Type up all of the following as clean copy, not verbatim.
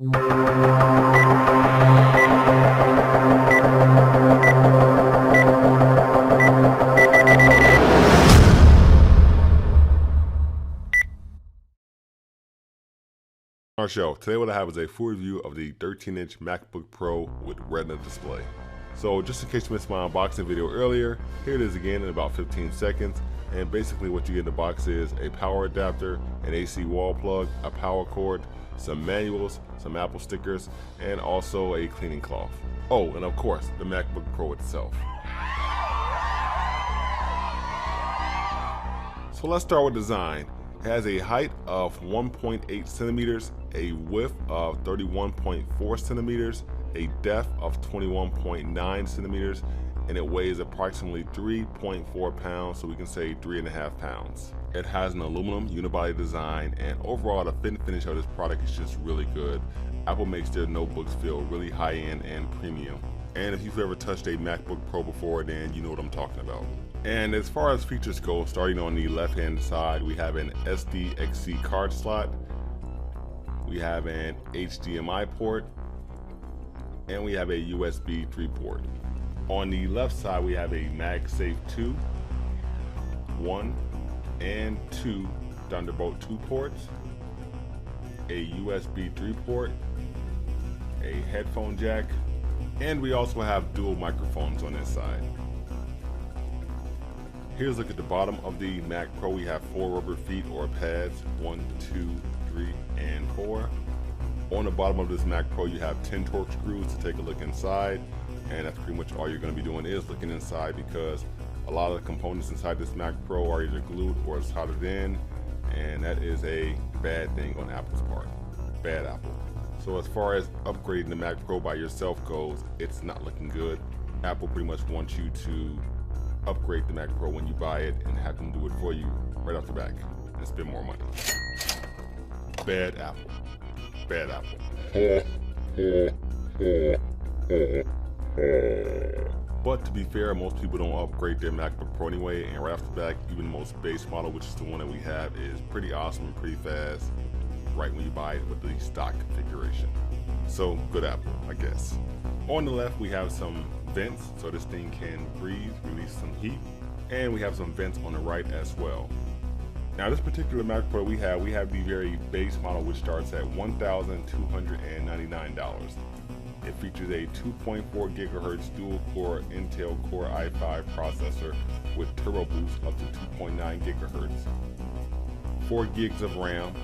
Our show. Today what I have is a full review of the 13-inch MacBook Pro with Retina display. So just in case you missed my unboxing video earlier, here it is again in about 15 seconds. And basically what you get in the box is a power adapter, an AC wall plug, a power cord, some manuals, some Apple stickers, and also a cleaning cloth. Oh, and of course, the MacBook Pro itself. So let's start with design. It has a height of 1.8 centimeters, a width of 31.4 centimeters, a depth of 21.9 centimeters, and it weighs approximately 3.4 pounds, so we can say 3.5 pounds. It has an aluminum unibody design, and overall the fit and finish of this product is just really good. Apple makes their notebooks feel really high-end and premium. And if you've ever touched a MacBook Pro before, then you know what I'm talking about. And as far as features go, starting on the left-hand side, we have an SD/XC card slot, we have an HDMI port, and we have a USB 3 port. On the left side, we have a MagSafe 2, 1 and 2 Thunderbolt 2 ports, a USB 3 port, a headphone jack, and we also have dual microphones on this side. Here's a look at the bottom of the Mac Pro. We have 4 rubber feet or pads, 1, 2, 3, and 4. On the bottom of this Mac Pro, you have 10 torque screws to take a look inside, and that's pretty much all you're going to be doing is looking inside, because a lot of the components inside this Mac Pro are either glued or soldered in, and that is a bad thing on Apple's part. Bad Apple. So as far as upgrading the Mac Pro by yourself goes, it's not looking good. Apple pretty much wants you to upgrade the Mac Pro when you buy it and have them do it for you right off the back and spend more money. Bad Apple. Bad Apple. But to be fair, most people don't upgrade their MacBook Pro anyway, and right off the back, even the most base model, which is the one that we have, is pretty awesome and pretty fast right when you buy it with the stock configuration. So good Apple, I guess. On the left, we have some vents so this thing can breathe, release some heat, and we have some vents on the right as well. Now this particular Mac Pro we have the very base model, which starts at $1,299. It features a 2.4 gigahertz dual core Intel Core i5 processor with turbo boost up to 2.9 gigahertz, 4 gigs of RAM,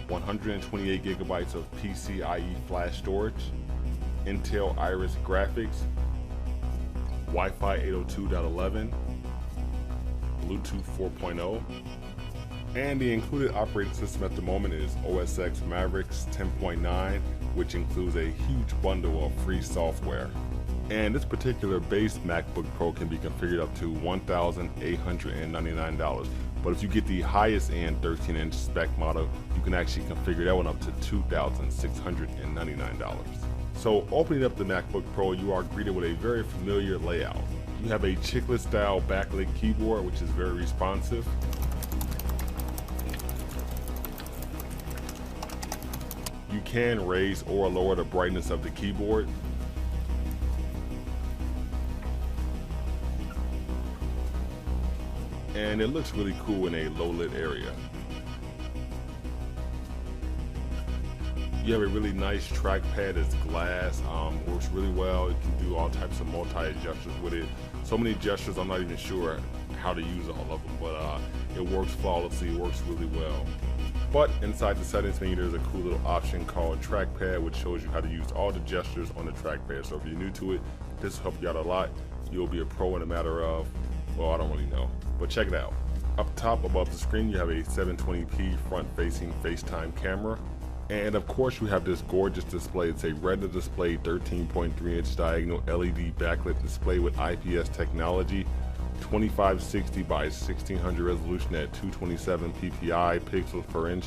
128 gigabytes of PCIe flash storage, Intel Iris graphics, Wi-Fi 802.11, Bluetooth 4.0, and the included operating system at the moment is OS X Maverick's 10.9, which includes a huge bundle of free software. And this particular base MacBook Pro can be configured up to $1,899. But if you get the highest end 13-inch spec model, you can actually configure that one up to $2,699. So opening up the MacBook Pro, you are greeted with a very familiar layout. You have a chiclet style backlit keyboard, which is very responsive. You can raise or lower the brightness of the keyboard. And it looks really cool in a low lit area. You have a really nice trackpad. It's glass, works really well. You can do all types of multi-gestures with it. So many gestures, I'm not even sure how to use all of them, but it works flawlessly, it works really well. But inside the settings menu, there's a cool little option called trackpad, which shows you how to use all the gestures on the trackpad. So if you're new to it, this will help you out a lot. You'll be a pro in a matter of, well, I don't really know, but check it out. Up top above the screen, you have a 720p front-facing FaceTime camera. And of course, you have this gorgeous display. It's a Retina display, 13.3-inch diagonal LED backlit display with IPS technology, 2560 by 1600 resolution at 227 ppi pixels per inch.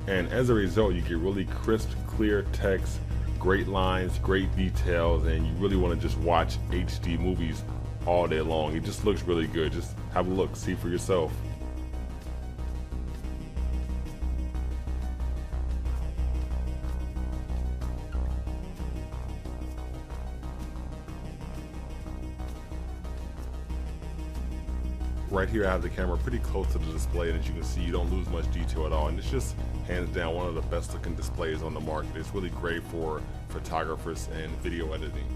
And as a result, you get really crisp, clear text, great lines, great details, and you really want to just watch HD movies all day long. It just looks really good. Just have a look, see for yourself. right here I have the camera pretty close to the display, and as you can see, you don't lose much detail at all, and it's just hands down one of the best looking displays on the market. It's really great for photographers and video editing.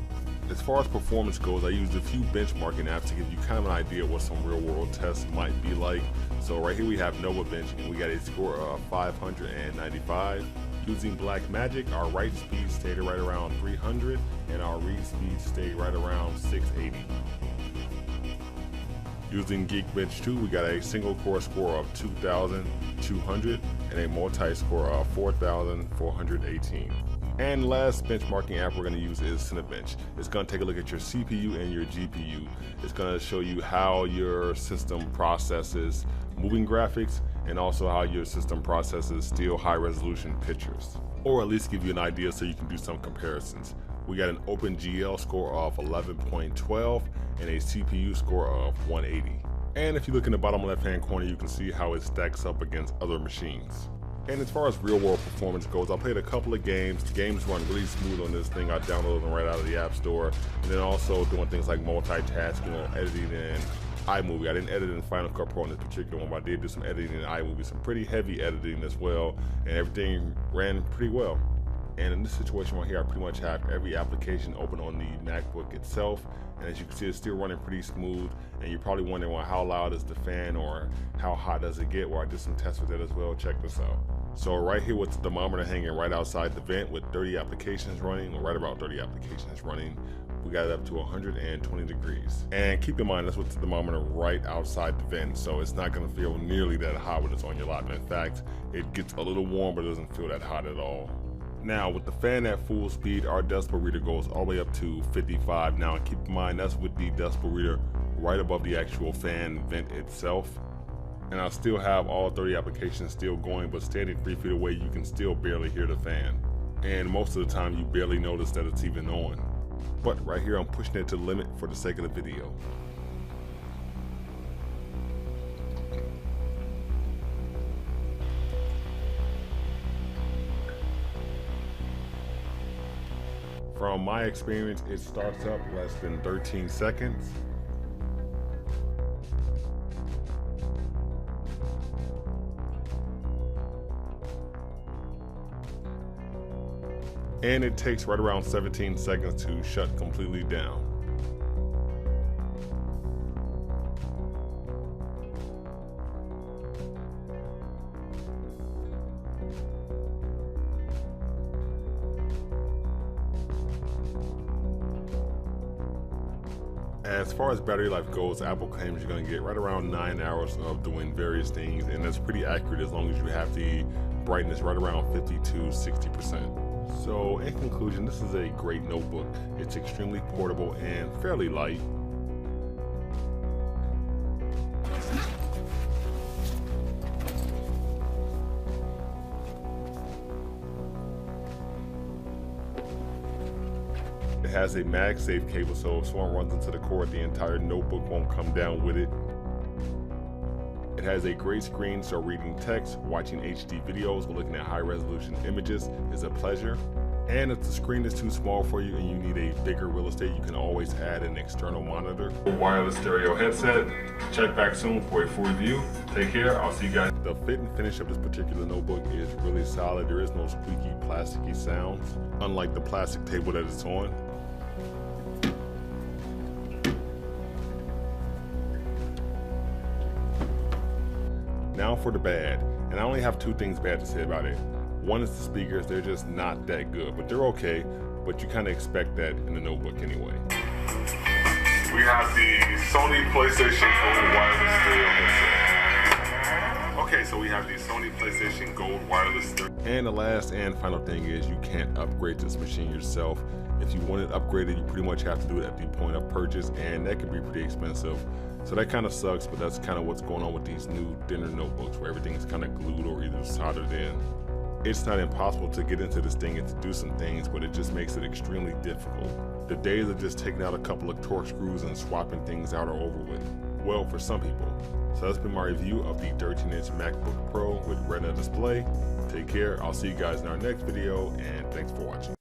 As far as performance goes, I used a few benchmarking apps to give you kind of an idea of what some real world tests might be like. So right here we have Bench, and we got a score of 595. Using Blackmagic, our write speed stayed right around 300, and our read speed stayed right around 680. Using Geekbench 2, we got a single core score of 2,200 and a multi-score of 4,418. And last benchmarking app we're going to use is Cinebench. It's going to take a look at your CPU and your GPU. It's going to show you how your system processes moving graphics and also how your system processes still high resolution pictures. Or at least give you an idea so you can do some comparisons. We got an OpenGL score of 11.12 and a CPU score of 180. And if you look in the bottom left hand corner, you can see how it stacks up against other machines. And as far as real world performance goes, I played a couple of games. The games run really smooth on this thing. I downloaded them right out of the App Store. And then also doing things like multitasking or editing in iMovie. I didn't edit in Final Cut Pro in this particular one, but I did do some editing in iMovie, some pretty heavy editing as well. And everything ran pretty well. And in this situation right here, I pretty much have every application open on the MacBook itself. And as you can see, it's still running pretty smooth. And you're probably wondering, well, how loud is the fan or how hot does it get? Well, I did some tests with it as well. Check this out. So right here with the thermometer hanging right outside the vent with 30 applications running, or right about 30 applications running, we got it up to 120 degrees. And keep in mind, that's with the thermometer right outside the vent, so it's not gonna feel nearly that hot when it's on your lap. In fact, it gets a little warm, but it doesn't feel that hot at all. Now, with the fan at full speed, our decibel reader goes all the way up to 55. Now, keep in mind, that's with the decibel reader right above the actual fan vent itself. And I still have all 30 applications still going, but standing 3 feet away, you can still barely hear the fan. And most of the time, you barely notice that it's even on. But right here, I'm pushing it to the limit for the sake of the video. From my experience, it starts up less than 13 seconds. And it takes right around 17 seconds to shut completely down. As far as battery life goes, Apple claims you're going to get right around 9 hours of doing various things, and that's pretty accurate as long as you have the brightness right around 50 to 60%. So in conclusion, this is a great notebook. It's extremely portable and fairly light. It has a MagSafe cable, so if someone runs into the cord, the entire notebook won't come down with it. It has a great screen, so reading text, watching HD videos, or looking at high resolution images is a pleasure. And if the screen is too small for you and you need a bigger real estate, you can always add an external monitor. Wireless stereo headset. Check back soon for a full review. Take care, I'll see you guys. The fit and finish of this particular notebook is really solid. There is no squeaky, plasticky sounds, unlike the plastic table that it's on. Now for the bad, and I only have 2 things bad to say about it. One is the speakers. They're just not that good, but they're okay, but you kind of expect that in the notebook anyway. We have the Sony PlayStation Gold Wireless Stereo headset. Okay, so we have the Sony PlayStation Gold Wireless Stereo. And the last and final thing is you can't upgrade this machine yourself. If you want it upgraded, you pretty much have to do it at the point of purchase, and that can be pretty expensive. So that kind of sucks, but that's kind of what's going on with these new thinner notebooks where everything's kind of glued or either soldered in. It's not impossible to get into this thing and to do some things, but it just makes it extremely difficult. The days of just taking out a couple of torque screws and swapping things out are over with. Well, for some people. So that's been my review of the 13-inch MacBook Pro with Retina display. Take care, I'll see you guys in our next video, and thanks for watching.